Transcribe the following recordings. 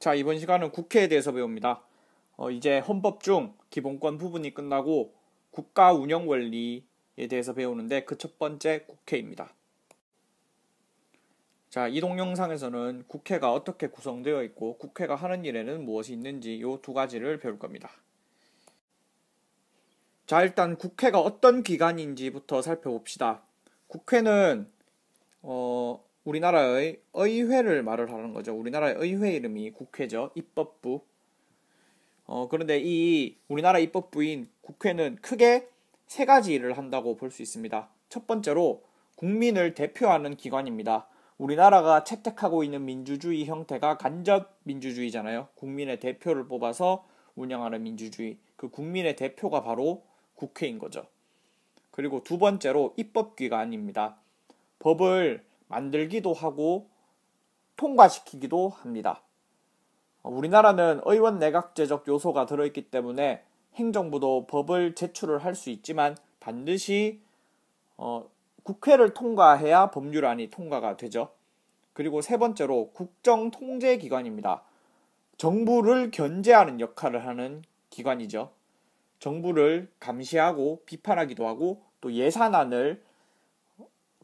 자, 이번 시간은 국회에 대해서 배웁니다. 이제 헌법 중 기본권 부분이 끝나고 국가 운영 원리에 대해서 배우는데 그 첫 번째 국회입니다. 자, 이 동영상에서는 국회가 어떻게 구성되어 있고 국회가 하는 일에는 무엇이 있는지 이 두 가지를 배울 겁니다. 자, 일단 국회가 어떤 기관인지부터 살펴봅시다. 국회는 우리나라의 의회를 말을 하는 거죠. 우리나라의 의회 이름이 국회죠. 입법부. 그런데 이 우리나라 입법부인 국회는 크게 세 가지 일을 한다고 볼 수 있습니다. 첫 번째로 국민을 대표하는 기관입니다. 우리나라가 채택하고 있는 민주주의 형태가 간접 민주주의잖아요. 국민의 대표를 뽑아서 운영하는 민주주의. 그 국민의 대표가 바로 국회인 거죠. 그리고 두 번째로 입법기관입니다. 법을 만들기도 하고 통과시키기도 합니다. 우리나라는 의원 내각제적 요소가 들어있기 때문에 행정부도 법을 제출을 할 수 있지만 반드시 국회를 통과해야 법률안이 통과가 되죠. 그리고 세 번째로 국정통제기관입니다. 정부를 견제하는 역할을 하는 기관이죠. 정부를 감시하고 비판하기도 하고 또 예산안을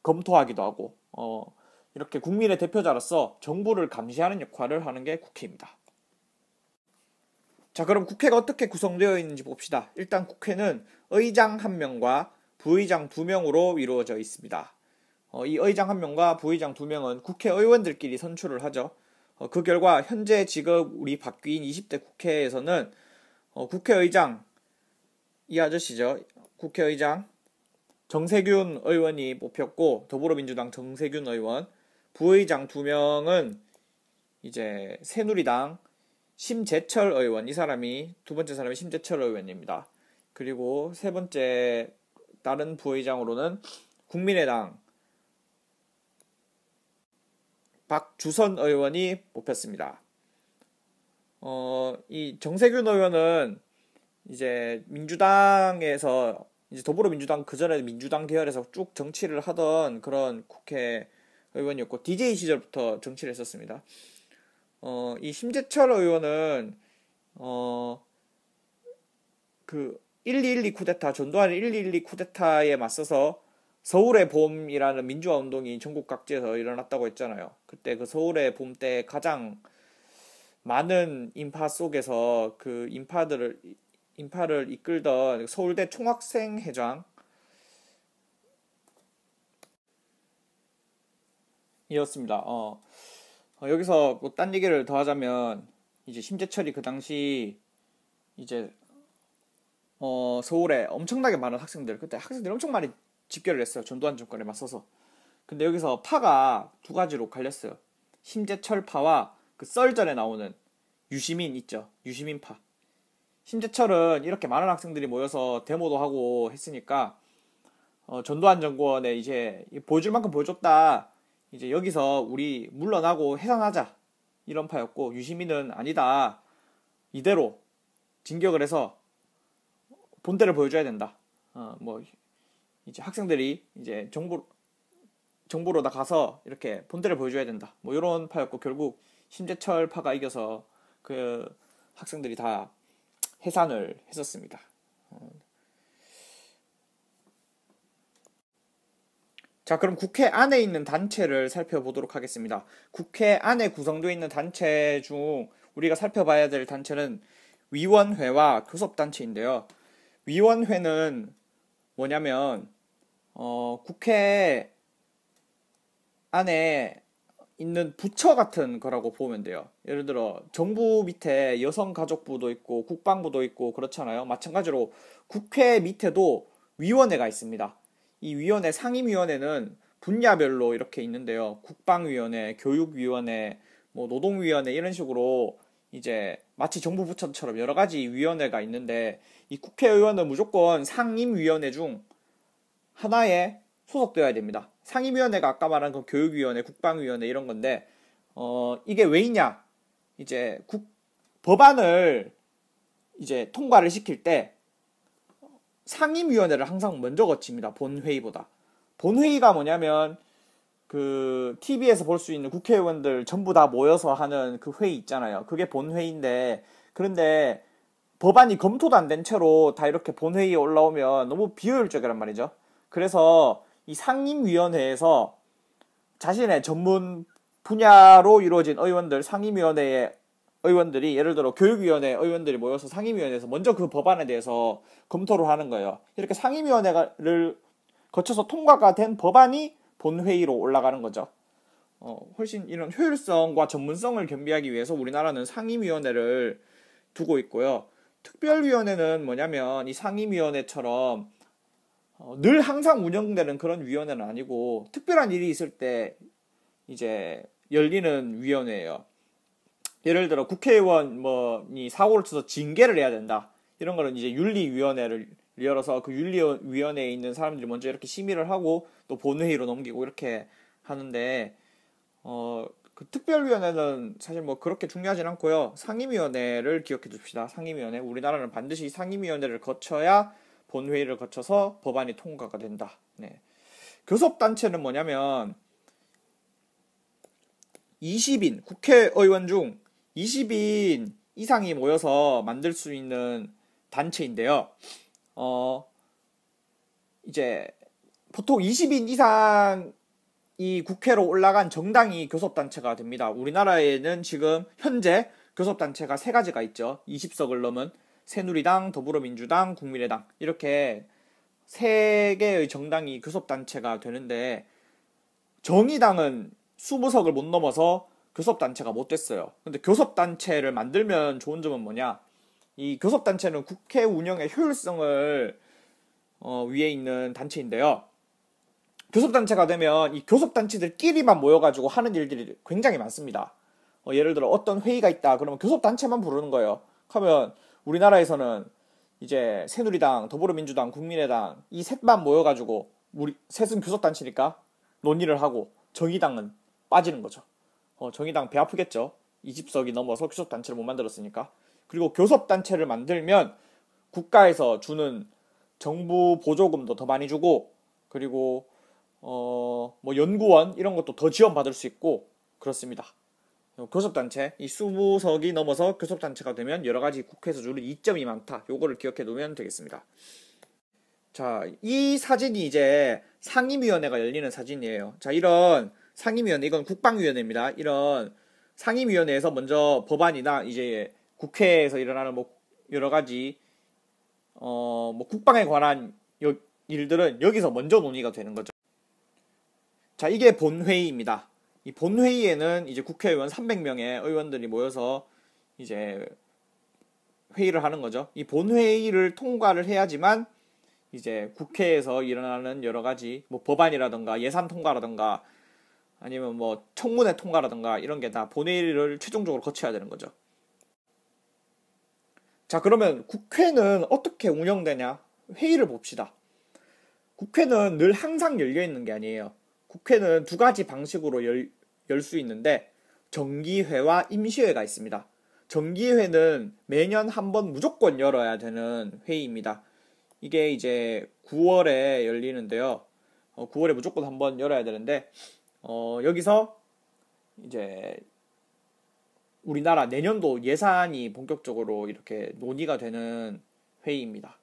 검토하기도 하고 이렇게 국민의 대표자로서 정부를 감시하는 역할을 하는 게 국회입니다. 자, 그럼 국회가 어떻게 구성되어 있는지 봅시다. 일단 국회는 의장 1명과 부의장 2명으로 이루어져 있습니다. 이 의장 1명과 부의장 2명은 국회의원들끼리 선출을 하죠. 그 결과 현재 지금 우리 바뀐 20대 국회에서는 국회의장 이 아저씨죠. 국회의장 정세균 의원이 뽑혔고 더불어민주당 정세균 의원, 부의장 2명은 이제 새누리당 심재철 의원, 이 사람이 두 번째 사람이 심재철 의원입니다. 그리고 세 번째 다른 부의장으로는 국민의당 박주선 의원이 뽑혔습니다. 이 정세균 의원은 이제 민주당에서 이제 더불어민주당 그전에 민주당 계열에서 쭉 정치를 하던 그런 국회의원이었고 DJ 시절부터 정치를 했었습니다. 이 심재철 의원은 그 1212 쿠데타, 전두환의 1212 쿠데타에 맞서서 서울의 봄이라는 민주화 운동이 전국 각지에서 일어났다고 했잖아요. 그때 그 서울의 봄 때 가장 많은 인파 속에서 그 인파를 이끌던 서울대 총학생회장 이었습니다. 여기서 뭐 딴 얘기를 더 하자면 이제 심재철이 그 당시 이제 서울에 엄청나게 많은 학생들, 그때 학생들이 엄청 많이 집결을 했어요. 전두환 정권에 맞서서. 근데 여기서 파가 두 가지로 갈렸어요. 심재철 파와 그 썰전에 나오는 유시민 있죠. 유시민파. 심재철은 이렇게 많은 학생들이 모여서 데모도 하고 했으니까 전두환 정권에 이제 보여줄 만큼 보여줬다. 이제 여기서 우리 물러나고 해산하자. 이런 파였고, 유시민은 아니다. 이대로 진격을 해서 본때를 보여줘야 된다. 이제 학생들이 이제 정부로 나가서 이렇게 본때를 보여줘야 된다. 뭐 이런 파였고, 결국 심재철 파가 이겨서 그 학생들이 다 해산을 했었습니다. 자, 그럼 국회 안에 있는 단체를 살펴보도록 하겠습니다. 국회 안에 구성되어 있는 단체 중 우리가 살펴봐야 될 단체는 위원회와 교섭단체인데요. 위원회는 뭐냐면 국회 안에 있는 부처 같은 거라고 보면 돼요. 예를 들어 정부 밑에 여성가족부도 있고 국방부도 있고 그렇잖아요. 마찬가지로 국회 밑에도 위원회가 있습니다. 이 위원회, 상임위원회는 분야별로 이렇게 있는데요. 국방위원회, 교육위원회, 뭐 노동위원회 이런 식으로 이제 마치 정부 부처처럼 여러 가지 위원회가 있는데, 이 국회의원은 무조건 상임위원회 중 하나에 소속되어야 됩니다. 상임위원회가 아까 말한 그 교육위원회, 국방위원회 이런 건데, 이게 왜 있냐? 이제 법안을 이제 통과를 시킬 때 상임위원회를 항상 먼저 거칩니다. 본회의보다. 본회의가 뭐냐면 그 TV에서 볼 수 있는 국회의원들 전부 다 모여서 하는 그 회의 있잖아요. 그게 본회의인데, 그런데 법안이 검토도 안 된 채로 다 이렇게 본회의에 올라오면 너무 비효율적이란 말이죠. 그래서 이 상임위원회에서 자신의 전문 분야로 이루어진 의원들, 상임위원회의 의원들이, 예를 들어 교육위원회 의원들이 모여서 상임위원회에서 먼저 그 법안에 대해서 검토를 하는 거예요. 이렇게 상임위원회를 거쳐서 통과가 된 법안이 본회의로 올라가는 거죠. 훨씬 이런 효율성과 전문성을 겸비하기 위해서 우리나라는 상임위원회를 두고 있고요. 특별위원회는 뭐냐면 이 상임위원회처럼 늘 항상 운영되는 그런 위원회는 아니고 특별한 일이 있을 때 이제 열리는 위원회예요. 예를 들어 국회의원 뭐이 사고를 쳐서 징계를 해야 된다. 이런 거는 이제 윤리위원회를 열어서 그 윤리위원회에 있는 사람들이 먼저 이렇게 심의를 하고 또 본회의로 넘기고 이렇게 하는데 그 특별위원회는 사실 뭐 그렇게 중요하진 않고요. 상임위원회를 기억해 둡시다. 상임위원회. 우리나라는 반드시 상임위원회를 거쳐야 본회의를 거쳐서 법안이 통과가 된다. 네. 교섭단체는 뭐냐면 20인 국회의원 중 20인 이상이 모여서 만들 수 있는 단체인데요. 이제 보통 20인 이상이 국회로 올라간 정당이 교섭단체가 됩니다. 우리나라에는 지금 현재 교섭단체가 3가지가 있죠. 20석을 넘은 새누리당, 더불어민주당, 국민의당 이렇게 3개의 정당이 교섭단체가 되는데 정의당은 20석을 못 넘어서 교섭단체가 못 됐어요. 근데 교섭단체를 만들면 좋은 점은 뭐냐? 이 교섭단체는 국회 운영의 효율성을 위에 있는 단체인데요. 교섭단체가 되면 이 교섭단체들끼리만 모여가지고 하는 일들이 굉장히 많습니다. 예를 들어 어떤 회의가 있다 그러면 교섭단체만 부르는 거예요. 그러면 우리나라에서는 이제 새누리당, 더불어민주당, 국민의당 이 셋만 모여가지고 우리 셋은 교섭단체니까 논의를 하고 정의당은 빠지는 거죠. 정의당 배 아프겠죠. 20석이 넘어서 교섭단체를 못 만들었으니까. 그리고 교섭단체를 만들면 국가에서 주는 정부 보조금도 더 많이 주고 그리고 뭐 연구원 이런 것도 더 지원받을 수 있고 그렇습니다. 교섭단체 이 20석이 넘어서 교섭단체가 되면 여러가지 국회에서 주는 이점이 많다. 요거를 기억해 놓으면 되겠습니다. 자, 이 사진이 이제 상임위원회가 열리는 사진이에요. 자, 이런 상임위원회, 이건 국방위원회입니다. 이런 상임위원회에서 먼저 법안이나 이제 국회에서 일어나는 뭐 여러 가지 뭐 국방에 관한 일들은 여기서 먼저 논의가 되는 거죠. 자, 이게 본회의입니다. 이 본회의에는 이제 국회의원 300명의 의원들이 모여서 이제 회의를 하는 거죠. 이 본회의를 통과를 해야지만 이제 국회에서 일어나는 여러 가지 뭐 법안이라든가 예산 통과라든가 아니면 뭐 청문회 통과라든가 이런 게 다 본회의를 최종적으로 거쳐야 되는 거죠. 자, 그러면 국회는 어떻게 운영되냐? 회의를 봅시다. 국회는 늘 항상 열려 있는 게 아니에요. 국회는 2가지 방식으로 열 수 있는데 정기회와 임시회가 있습니다. 정기회는 매년 한 번 무조건 열어야 되는 회의입니다. 이게 이제 9월에 열리는데요. 9월에 무조건 한 번 열어야 되는데 여기서 이제 우리나라 내년도 예산이 본격적으로 이렇게 논의가 되는 회의입니다.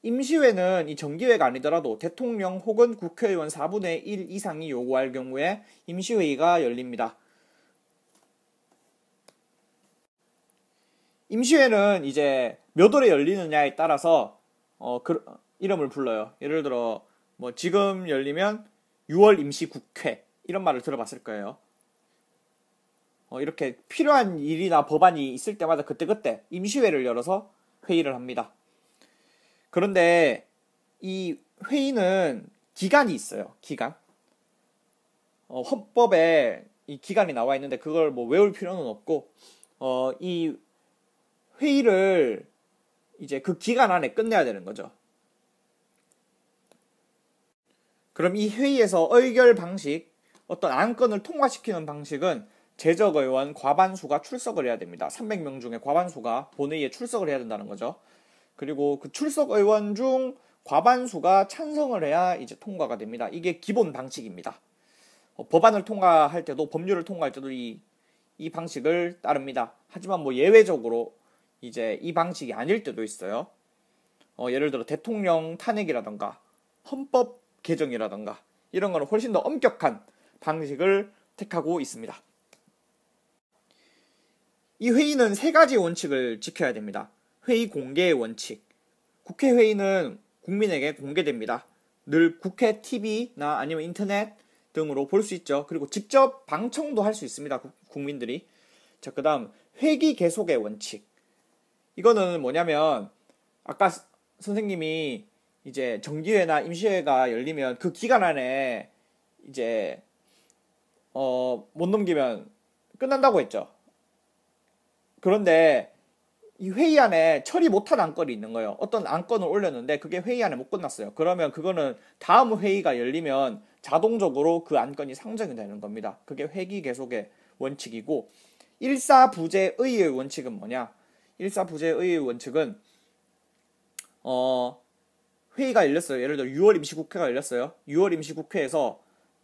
임시회는 이 정기회가 아니더라도 대통령 혹은 국회의원 4분의 1 이상이 요구할 경우에 임시회의가 열립니다. 임시회는 이제 몇 월에 열리느냐에 따라서 이름을 불러요. 예를 들어 뭐 지금 열리면 6월 임시국회 이런 말을 들어봤을 거예요. 이렇게 필요한 일이나 법안이 있을 때마다 그때그때 임시회를 열어서 회의를 합니다. 그런데 이 회의는 기간이 있어요. 기간. 헌법에 이 기간이 나와 있는데 그걸 뭐 외울 필요는 없고 이 회의를 이제 그 기간 안에 끝내야 되는 거죠. 그럼 이 회의에서 의결 방식, 어떤 안건을 통과시키는 방식은 재적의원 과반수가 출석을 해야 됩니다. 300명 중에 과반수가 본회의에 출석을 해야 된다는 거죠. 그리고 그 출석 의원 중 과반수가 찬성을 해야 이제 통과가 됩니다. 이게 기본 방식입니다. 법안을 통과할 때도 법률을 통과할 때도 이 방식을 따릅니다. 하지만 뭐 예외적으로 이제 이 방식이 아닐 때도 있어요. 예를 들어 대통령 탄핵이라던가 헌법 개정이라던가 이런 거는 훨씬 더 엄격한 방식을 택하고 있습니다. 이 회의는 세 가지 원칙을 지켜야 됩니다. 회의 공개의 원칙. 국회 회의는 국민에게 공개됩니다. 늘 국회 TV나 아니면 인터넷 등으로 볼 수 있죠. 그리고 직접 방청도 할 수 있습니다. 국민들이. 자, 그 다음 회기 계속의 원칙. 이거는 뭐냐면 아까 선생님이 이제 정기회나 임시회가 열리면 그 기간 안에 이제 못 넘기면 끝난다고 했죠. 그런데 이 회의 안에 처리 못한 안건이 있는 거예요. 어떤 안건을 올렸는데 그게 회의 안에 못 끝났어요. 그러면 그거는 다음 회의가 열리면 자동적으로 그 안건이 상정이 되는 겁니다. 그게 회기 계속의 원칙이고, 일사부재의의 원칙은 뭐냐? 일사부재의의 원칙은 회의가 열렸어요. 예를 들어 6월 임시국회가 열렸어요. 6월 임시국회에서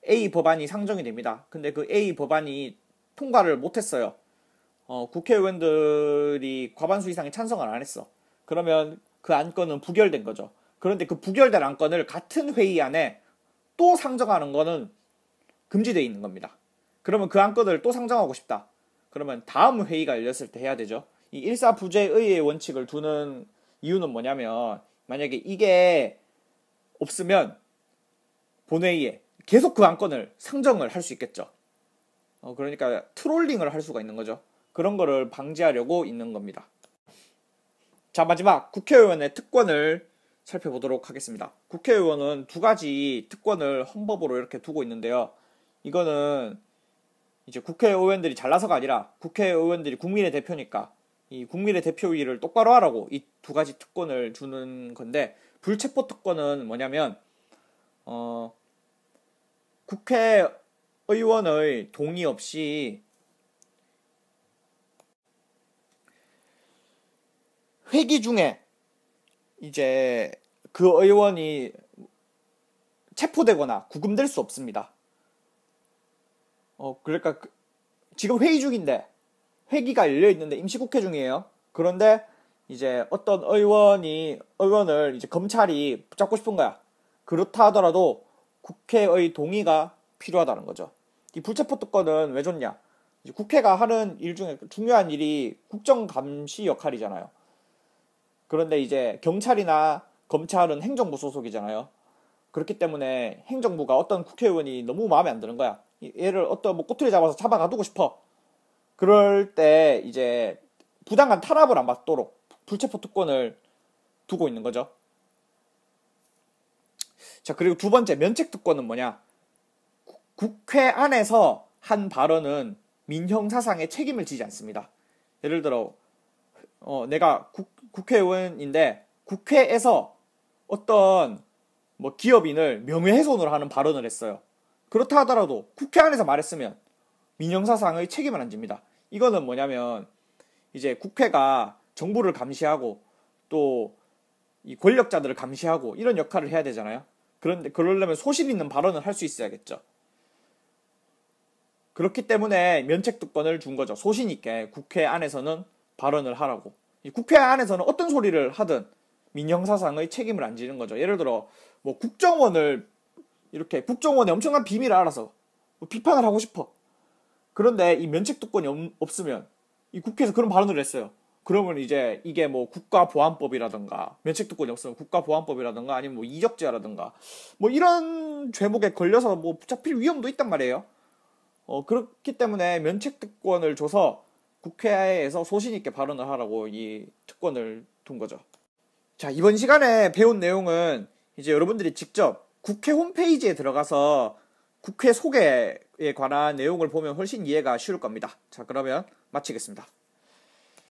A 법안이 상정이 됩니다. 근데 그 A 법안이 통과를 못했어요. 국회의원들이 과반수 이상의 찬성을 안 했어. 그러면 그 안건은 부결된 거죠. 그런데 그 부결된 안건을 같은 회의 안에 또 상정하는 거는 금지되어 있는 겁니다. 그러면 그 안건을 또 상정하고 싶다. 그러면 다음 회의가 열렸을 때 해야 되죠. 이 일사부재의의 원칙을 두는 이유는 뭐냐면 만약에 이게 없으면 본회의에 계속 그 안건을 상정을 할 수 있겠죠. 그러니까 트롤링을 할 수가 있는 거죠. 그런 거를 방지하려고 있는 겁니다. 자, 마지막 국회의원의 특권을 살펴보도록 하겠습니다. 국회의원은 두 가지 특권을 헌법으로 이렇게 두고 있는데요. 이거는 이제 국회의원들이 잘나서가 아니라 국회의원들이 국민의 대표니까 이 국민의 대표위를 똑바로 하라고 이 두 가지 특권을 주는 건데, 불체포 특권은 뭐냐면 국회의원의 동의 없이 회기 중에 이제 그 의원이 체포되거나 구금될 수 없습니다. 그러니까 지금 회의 중인데 회기가 열려 있는데 임시국회 중이에요. 그런데 이제 어떤 의원을 이제 검찰이 붙잡고 싶은 거야. 그렇다 하더라도 국회의 동의가 필요하다는 거죠. 이 불체포 특권은 왜 좋냐? 이제 국회가 하는 일 중에 중요한 일이 국정감시 역할이잖아요. 그런데 이제 경찰이나 검찰은 행정부 소속이잖아요. 그렇기 때문에 행정부가 어떤 국회의원이 너무 마음에 안 드는 거야. 얘를 어떤 꼬투리 잡아서 잡아가두고 싶어. 그럴 때 이제 부당한 탄압을 안 받도록 불체포 특권을 두고 있는 거죠. 자, 그리고 두 번째 면책 특권은 뭐냐? 국회 안에서 한 발언은 민형사상의 책임을 지지 않습니다. 예를 들어 내가 국회의원인데 국회에서 어떤 뭐 기업인을 명예훼손을 하는 발언을 했어요. 그렇다 하더라도 국회 안에서 말했으면 민형사상의 책임을 안 집니다. 이거는 뭐냐면 이제 국회가 정부를 감시하고 또 이 권력자들을 감시하고 이런 역할을 해야 되잖아요. 그런데 그러려면 소신 있는 발언을 할 수 있어야겠죠. 그렇기 때문에 면책특권을 준 거죠. 소신 있게 국회 안에서는 발언을 하라고. 이 국회 안에서는 어떤 소리를 하든 민형사상의 책임을 안 지는 거죠. 예를 들어 뭐 국정원의 엄청난 비밀을 알아서 뭐 비판을 하고 싶어. 그런데 이 면책특권이 없으면 이 국회에서 그런 발언을 했어요. 그러면 이제 이게 뭐 국가보안법이라든가 면책특권이 없으면 국가보안법이라든가 아니면 뭐 이적죄라든가 뭐 이런 죄목에 걸려서 뭐 잡힐 위험도 있단 말이에요. 그렇기 때문에 면책특권을 줘서 국회에서 소신 있게 발언을 하라고 이 특권을 둔 거죠. 자, 이번 시간에 배운 내용은 이제 여러분들이 직접 국회 홈페이지에 들어가서 국회 소개에 관한 내용을 보면 훨씬 이해가 쉬울 겁니다. 자, 그러면 마치겠습니다.